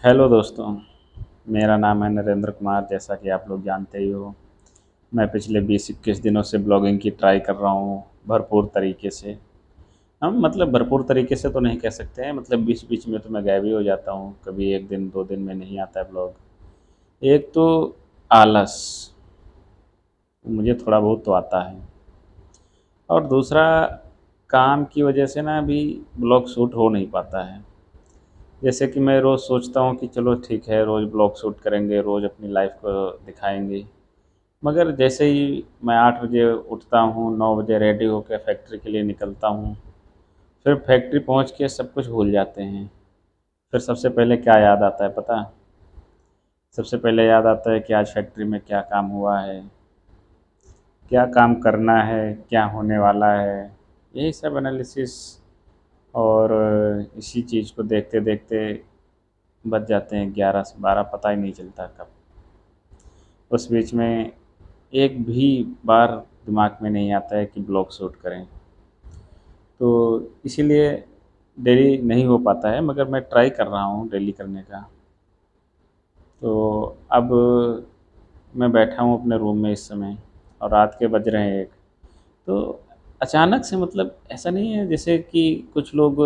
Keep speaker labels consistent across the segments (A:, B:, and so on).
A: Hello दोस्तों। मेरा नाम है नरेंद्र कुमार। जैसा कि आप लोग जानते ही हो, मैं पिछले 20-21 दिनों से ब्लॉगिंग की ट्राई कर रहा हूँ भरपूर तरीके से। हम मतलब भरपूर तरीके से तो नहीं कह सकते हैं, मतलब बीच बीच में तो मैं गायब ही हो जाता हूँ। कभी 1 दिन 2 दिन में नहीं आता है ब्लॉग। एक तो आलस, मुझे थोड़ा बहुत तो आता है, और दूसरा काम की वजह से ना अभी ब्लॉग शूट हो नहीं पाता है। जैसे कि मैं रोज़ सोचता हूँ कि चलो ठीक है, रोज़ ब्लॉग शूट करेंगे, रोज़ अपनी लाइफ को दिखाएंगे। मगर जैसे ही मैं 8 बजे उठता हूँ, 9 बजे रेडी होकर फैक्ट्री के लिए निकलता हूँ, फिर फैक्ट्री पहुँच के सब कुछ भूल जाते हैं। फिर सबसे पहले क्या याद आता है पता? सबसे पहले याद आता है कि आज फैक्ट्री में क्या काम हुआ है, क्या काम करना है, क्या होने वाला है। यही सब एनालिसिस, और इसी चीज़ को देखते देखते बज जाते हैं 11 से 12, पता ही नहीं चलता कब। उस बीच में एक भी बार दिमाग में नहीं आता है कि ब्लॉग शूट करें। तो इसीलिए डेली नहीं हो पाता है, मगर मैं ट्राई कर रहा हूँ डेली करने का। तो अब मैं बैठा हूँ अपने रूम में इस समय, और रात के बज रहे हैं 1। तो अचानक से, मतलब ऐसा नहीं है जैसे कि कुछ लोग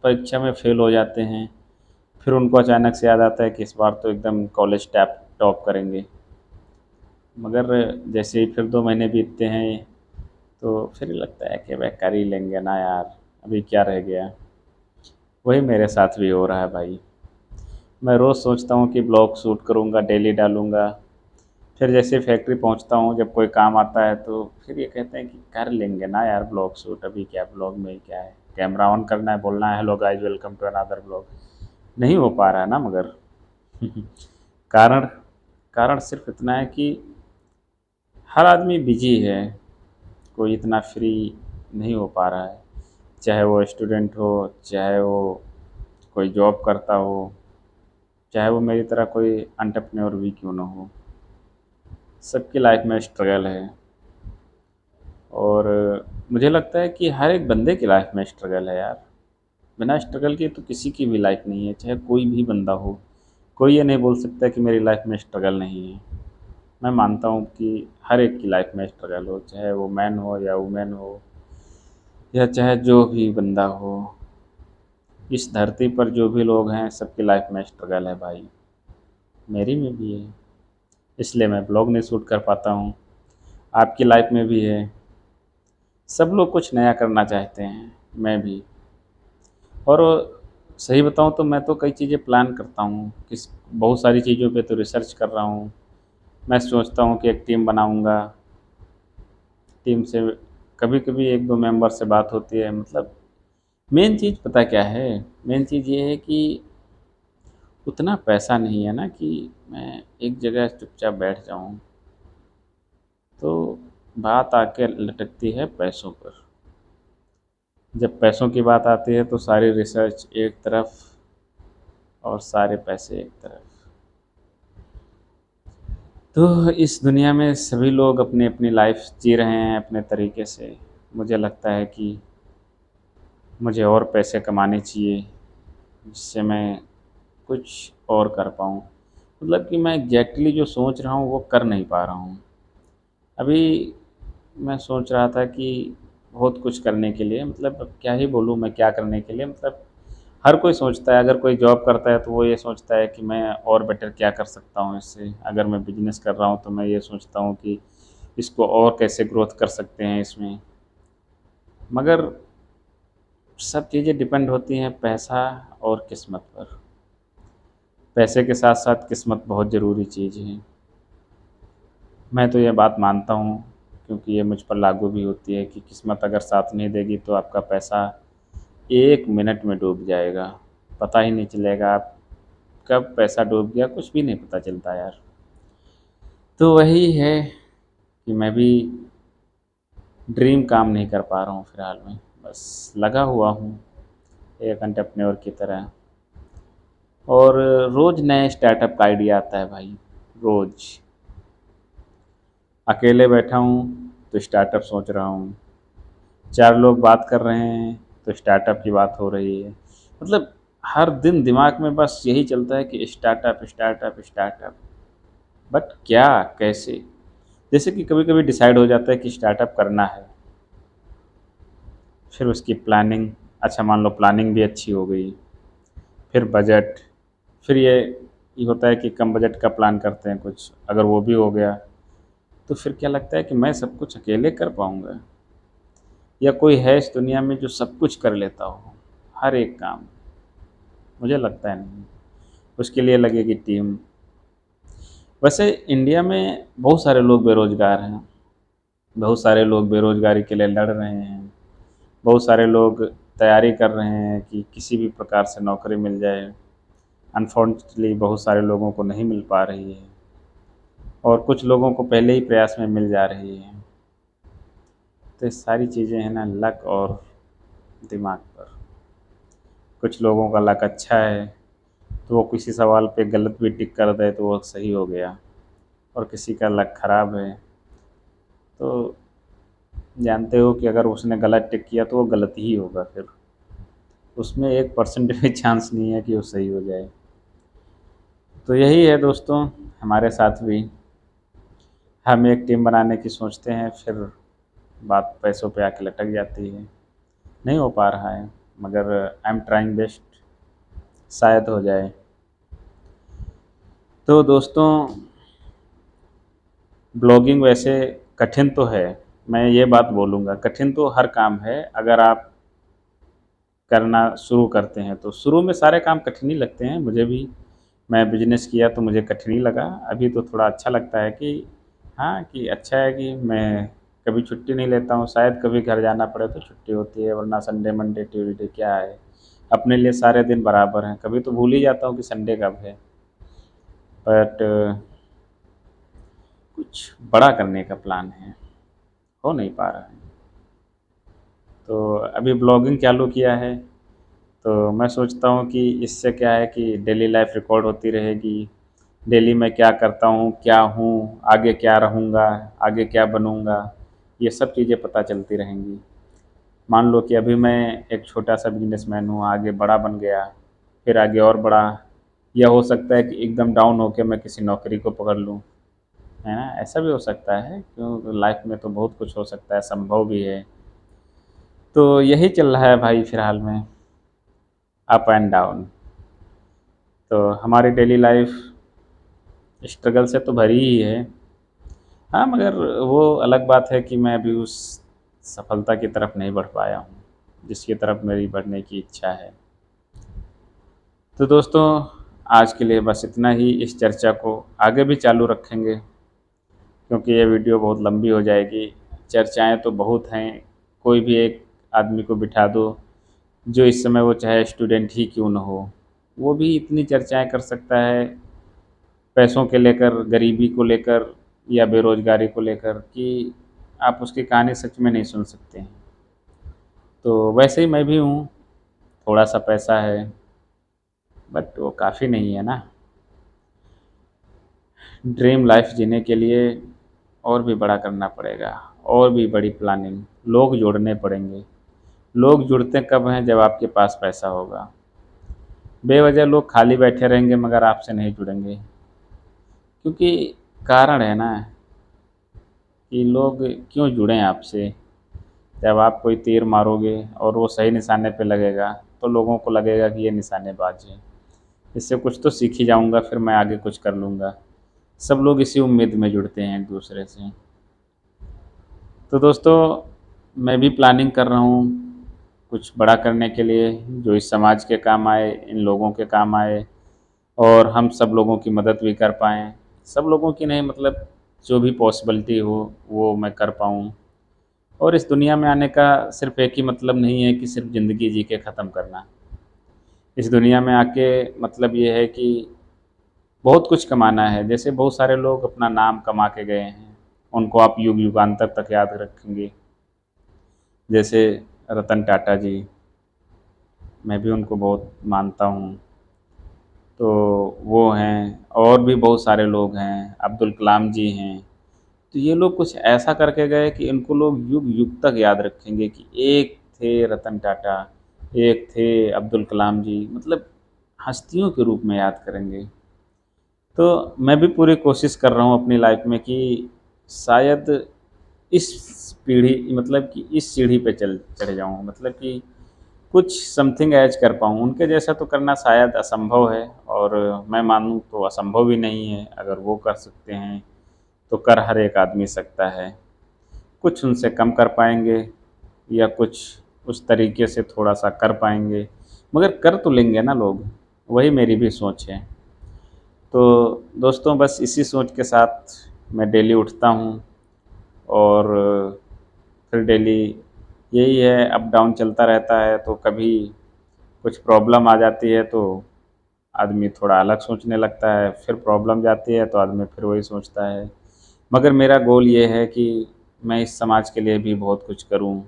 A: परीक्षा में फेल हो जाते हैं, फिर उनको अचानक से याद आता है कि इस बार तो एकदम कॉलेज टैप टॉप करेंगे। मगर जैसे ही फिर 2 महीने बीतते हैं, तो फिर लगता है कि भाई कर ही लेंगे ना यार, अभी क्या रह गया। वही मेरे साथ भी हो रहा है भाई। मैं रोज़ सोचता हूँ कि ब्लॉग शूट करूँगा, डेली डालूँगा। फिर जैसे फैक्ट्री पहुँचता हूँ, जब कोई काम आता है तो फिर ये कहते हैं कि कर लेंगे ना यार ब्लॉग शूट, अभी क्या ब्लॉग में क्या है, कैमरा ऑन करना है, बोलना है hello guys welcome to another blog. नहीं हो पा रहा है ना मगर। कारण कारण सिर्फ इतना है कि हर आदमी बिजी है, कोई इतना फ्री नहीं हो पा रहा है। चाहे वो स्टूडेंट हो, चाहे वो कोई जॉब करता हो, चाहे वो मेरी तरह कोई एंटरप्रेन्योर भी क्यों ना हो, सबकी लाइफ में स्ट्रगल है। और मुझे लगता है कि हर एक बंदे की लाइफ में स्ट्रगल है यार। बिना स्ट्रगल के तो किसी की भी लाइफ नहीं है, चाहे कोई भी बंदा हो। कोई ये नहीं बोल सकता कि मेरी लाइफ में स्ट्रगल नहीं है। मैं मानता हूँ कि हर एक की लाइफ में स्ट्रगल हो, चाहे वो मैन हो या वुमेन हो, या चाहे जो भी बंदा हो। इस धरती पर जो भी लोग हैं, सबकी लाइफ में स्ट्रगल है भाई। मेरी में भी है, इसलिए मैं ब्लॉग नहीं शूट कर पाता हूँ। आपकी लाइफ में भी है। सब लोग कुछ नया करना चाहते हैं, मैं भी। और सही बताऊँ तो मैं तो कई चीज़ें प्लान करता हूँ, किस बहुत सारी चीज़ों पे तो रिसर्च कर रहा हूँ। मैं सोचता हूँ कि एक टीम बनाऊँगा। टीम से कभी कभी 1-2 मेंबर से बात होती है, मतलब मेन चीज़ पता क्या है? मेन चीज़ ये है कि उतना पैसा नहीं है ना कि मैं एक जगह चुपचाप बैठ जाऊँ। तो बात आके लटकती है पैसों पर। जब पैसों की बात आती है तो सारी रिसर्च एक तरफ और सारे पैसे एक तरफ। तो इस दुनिया में सभी लोग अपनी अपनी लाइफ जी रहे हैं अपने तरीके से। मुझे लगता है कि मुझे और पैसे कमाने चाहिए, जिससे मैं कुछ और कर पाऊँ। मतलब कि मैं एग्जैक्टली जो सोच रहा हूँ वो कर नहीं पा रहा हूँ अभी। मैं सोच रहा था कि बहुत कुछ करने के लिए, मतलब अब क्या ही बोलूँ मैं, क्या करने के लिए, मतलब हर कोई सोचता है, अगर कोई जॉब करता है तो वो ये सोचता है कि मैं और बेटर क्या कर सकता हूँ इससे। अगर मैं बिजनेस कर रहा हूँ तो मैं ये सोचता हूँ कि इसको और कैसे ग्रोथ कर सकते हैं इसमें। मगर सब चीज़ें डिपेंड होती हैं पैसा और किस्मत पर। पैसे के साथ साथ किस्मत बहुत ज़रूरी चीज़ है। मैं तो ये बात मानता हूँ, क्योंकि ये मुझ पर लागू भी होती है कि किस्मत अगर साथ नहीं देगी तो आपका पैसा 1 मिनट में डूब जाएगा। पता ही नहीं चलेगा आप कब पैसा डूब गया, कुछ भी नहीं पता चलता यार। तो वही है कि मैं भी ड्रीम काम नहीं कर पा रहा हूँ फ़िलहाल में। बस लगा हुआ हूँ एक एंटरप्रेन्योर की तरह, और रोज़ नए स्टार्टअप का आइडिया आता है भाई। रोज़ अकेले बैठा हूँ तो स्टार्टअप सोच रहा हूँ, 4 लोग बात कर रहे हैं तो स्टार्टअप की बात हो रही है। मतलब हर दिन दिमाग में बस यही चलता है कि स्टार्टअप स्टार्टअप स्टार्टअप। बट क्या, कैसे? जैसे कि कभी कभी डिसाइड हो जाता है कि स्टार्टअप करना है, फिर उसकी प्लानिंग, अच्छा मान लो प्लानिंग भी अच्छी हो गई, फिर बजट, फिर ये होता है कि कम बजट का प्लान करते हैं कुछ, अगर वो भी हो गया तो फिर क्या लगता है कि मैं सब कुछ अकेले कर पाऊंगा, या कोई है इस दुनिया में जो सब कुछ कर लेता हो, हर एक काम? मुझे लगता है नहीं, उसके लिए लगेगी टीम। वैसे इंडिया में बहुत सारे लोग बेरोजगार हैं, बहुत सारे लोग बेरोजगारी के लिए लड़ रहे हैं, बहुत सारे लोग तैयारी कर रहे हैं कि किसी भी प्रकार से नौकरी मिल जाए। अनफॉर्चुनेटली बहुत सारे लोगों को नहीं मिल पा रही है, और कुछ लोगों को पहले ही प्रयास में मिल जा रही है। तो ये सारी चीज़ें हैं ना, लक और दिमाग पर। कुछ लोगों का लक अच्छा है तो वो किसी सवाल पे गलत भी टिक कर दे तो वो सही हो गया, और किसी का लक ख़राब है तो जानते हो कि अगर उसने गलत टिक किया तो वो गलत ही होगा, फिर उसमें 1% भी चांस नहीं है कि वो सही हो जाए। तो यही है दोस्तों, हमारे साथ भी हम एक टीम बनाने की सोचते हैं, फिर बात पैसों पे आके लटक जाती है, नहीं हो पा रहा है, मगर आई एम ट्राइंग बेस्ट, शायद हो जाए। तो दोस्तों, ब्लॉगिंग वैसे कठिन तो है, मैं ये बात बोलूँगा, कठिन तो हर काम है। अगर आप करना शुरू करते हैं तो शुरू में सारे काम कठिन ही लगते हैं, मुझे भी। मैं बिजनेस किया तो मुझे कठिन ही लगा, अभी तो थोड़ा अच्छा लगता है कि हाँ, कि अच्छा है कि मैं कभी छुट्टी नहीं लेता हूँ, शायद कभी घर जाना पड़े तो छुट्टी होती है, वरना संडे मंडे ट्यूसडे क्या है, अपने लिए सारे दिन बराबर हैं। कभी तो भूल ही जाता हूँ कि संडे कब है। बट कुछ बड़ा करने का प्लान है, हो नहीं पा रहा है। तो अभी ब्लॉगिंग चालू किया है, तो मैं सोचता हूँ कि इससे क्या है कि डेली लाइफ रिकॉर्ड होती रहेगी, डेली मैं क्या करता हूँ, क्या हूँ, आगे क्या रहूँगा, आगे क्या बनूँगा, ये सब चीज़ें पता चलती रहेंगी। मान लो कि अभी मैं एक छोटा सा बिजनेसमैन हूँ, आगे बड़ा बन गया, फिर आगे और बड़ा, या हो सकता है कि एकदम डाउन होकर मैं किसी नौकरी को पकड़ लूँ, है ना? ऐसा भी हो सकता है, क्यों, लाइफ में तो बहुत कुछ हो सकता है, संभव भी है। तो यही चल रहा है भाई फ़िलहाल में, अप एंड डाउन। तो हमारी डेली लाइफ स्ट्रगल से तो भरी ही है। हाँ, मगर वो अलग बात है कि मैं अभी उस सफलता की तरफ नहीं बढ़ पाया हूँ, जिसकी तरफ मेरी बढ़ने की इच्छा है। तो दोस्तों, आज के लिए बस इतना ही। इस चर्चा को आगे भी चालू रखेंगे, क्योंकि ये वीडियो बहुत लंबी हो जाएगी। चर्चाएँ तो बहुत हैं, कोई भी एक आदमी को बिठा दो, जो इस समय वो चाहे स्टूडेंट ही क्यों न हो, वो भी इतनी चर्चाएँ कर सकता है, पैसों के लेकर, गरीबी को लेकर, या बेरोज़गारी को लेकर, कि आप उसकी कहानी सच में नहीं सुन सकते हैं। तो वैसे ही मैं भी हूँ, थोड़ा-सा पैसा है, बट वो काफ़ी नहीं है ना। ड्रीम लाइफ़ जीने के लिए और भी बड़ा करना पड़ेगा, और भी बड़ी प्लानिंग, लोग जोड़ने पड़ेंगे। लोग जुड़ते कब हैं? जब आपके पास पैसा होगा। बेवजह लोग खाली बैठे रहेंगे मगर आपसे नहीं जुड़ेंगे, क्योंकि कारण है ना कि लोग क्यों जुड़ें आपसे। जब आप कोई तीर मारोगे और वो सही निशाने पे लगेगा तो लोगों को लगेगा कि ये निशानेबाज है, इससे कुछ तो सीख ही जाऊँगा, फिर मैं आगे कुछ कर लूँगा। सब लोग इसी उम्मीद में जुड़ते हैं एक दूसरे से। तो दोस्तों, मैं भी प्लानिंग कर रहा हूँ कुछ बड़ा करने के लिए, जो इस समाज के काम आए, इन लोगों के काम आए, और हम सब लोगों की मदद भी कर पाएँ। सब लोगों की नहीं, मतलब जो भी पॉसिबिलिटी हो वो मैं कर पाऊँ। और इस दुनिया में आने का सिर्फ़ एक ही मतलब नहीं है कि सिर्फ़ ज़िंदगी जी के ख़त्म करना। इस दुनिया में आके मतलब ये है कि बहुत कुछ कमाना है। जैसे बहुत सारे लोग अपना नाम कमा के गए हैं, उनको आप युग-युगांतर तक याद रखेंगे। जैसे रतन टाटा जी, मैं भी उनको बहुत मानता हूँ। तो वो हैं, और भी बहुत सारे लोग हैं, अब्दुल कलाम जी हैं। तो ये लोग कुछ ऐसा करके गए कि इनको लोग युग-युग तक याद रखेंगे कि एक थे रतन टाटा, एक थे अब्दुल कलाम जी। मतलब हस्तियों के रूप में याद करेंगे। तो मैं भी पूरी कोशिश कर रहा हूँ अपनी लाइफ में कि शायद इस पीढ़ी मतलब कि इस सीढ़ी पे चढ़ जाऊँ, मतलब कि कुछ समथिंग एज कर पाऊँ। उनके जैसा तो करना शायद असंभव है, और मैं मानूँ तो असंभव भी नहीं है। अगर वो कर सकते हैं तो कर हर एक आदमी सकता है। कुछ उनसे कम कर पाएंगे या कुछ उस तरीके से थोड़ा सा कर पाएंगे, मगर कर तो लेंगे ना लोग। वही मेरी भी सोच है। तो दोस्तों, बस इसी सोच के साथ मैं डेली उठता हूँ, और फिर डेली यही है, अप डाउन चलता रहता है। तो कभी कुछ प्रॉब्लम आ जाती है तो आदमी थोड़ा अलग सोचने लगता है, फिर प्रॉब्लम जाती है तो आदमी फिर वही सोचता है। मगर मेरा गोल ये है कि मैं इस समाज के लिए भी बहुत कुछ करूं।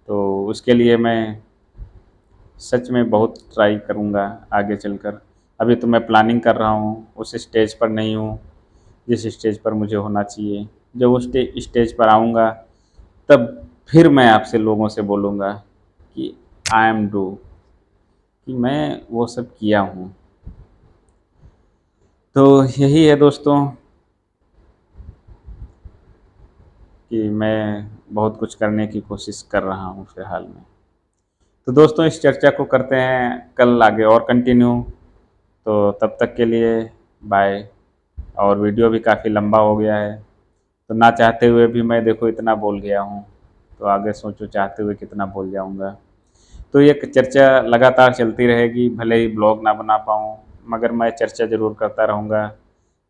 A: तो उसके लिए मैं सच में बहुत ट्राई करूंगा आगे चलकर। अभी तो मैं प्लानिंग कर रहा हूँ, उस स्टेज पर नहीं हूँ जिस स्टेज पर मुझे होना चाहिए। जब उस स्टेज पर आऊँगा तब फिर मैं आपसे लोगों से बोलूँगा कि आई एम डू, कि मैं वो सब किया हूँ। तो यही है दोस्तों, कि मैं बहुत कुछ करने की कोशिश कर रहा हूँ फ़िलहाल में। तो दोस्तों, इस चर्चा को करते हैं कल आगे और कंटिन्यू। तो तब तक के लिए बाय। और वीडियो भी काफ़ी लंबा हो गया है, तो ना चाहते हुए भी मैं देखो इतना बोल गया हूँ। तो आगे सोचो चाहते हुए कितना बोल जाऊँगा। तो ये चर्चा लगातार चलती रहेगी, भले ही ब्लॉग ना बना पाऊँ, मगर मैं चर्चा ज़रूर करता रहूँगा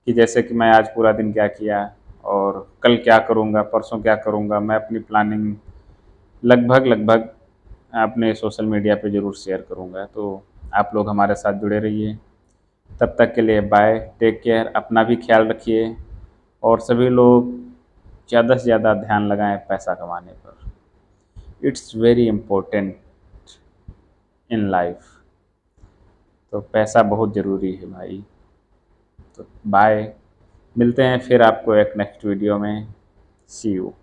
A: कि जैसे कि मैं आज पूरा दिन क्या किया और कल क्या करूँगा, परसों क्या करूँगा। मैं अपनी प्लानिंग लगभग लगभग अपने सोशल मीडिया पे ज़रूर शेयर करूँगा। तो आप लोग हमारे साथ जुड़े रहिए। तब तक के लिए बाय, टेक केयर, अपना भी ख्याल रखिए, और सभी लोग ज़्यादा से ज़्यादा ध्यान लगाएं पैसा कमाने पर। It's very important in life. तो पैसा बहुत ज़रूरी है भाई। तो बाय, मिलते हैं फिर आपको एक नेक्स्ट वीडियो में। सी यू।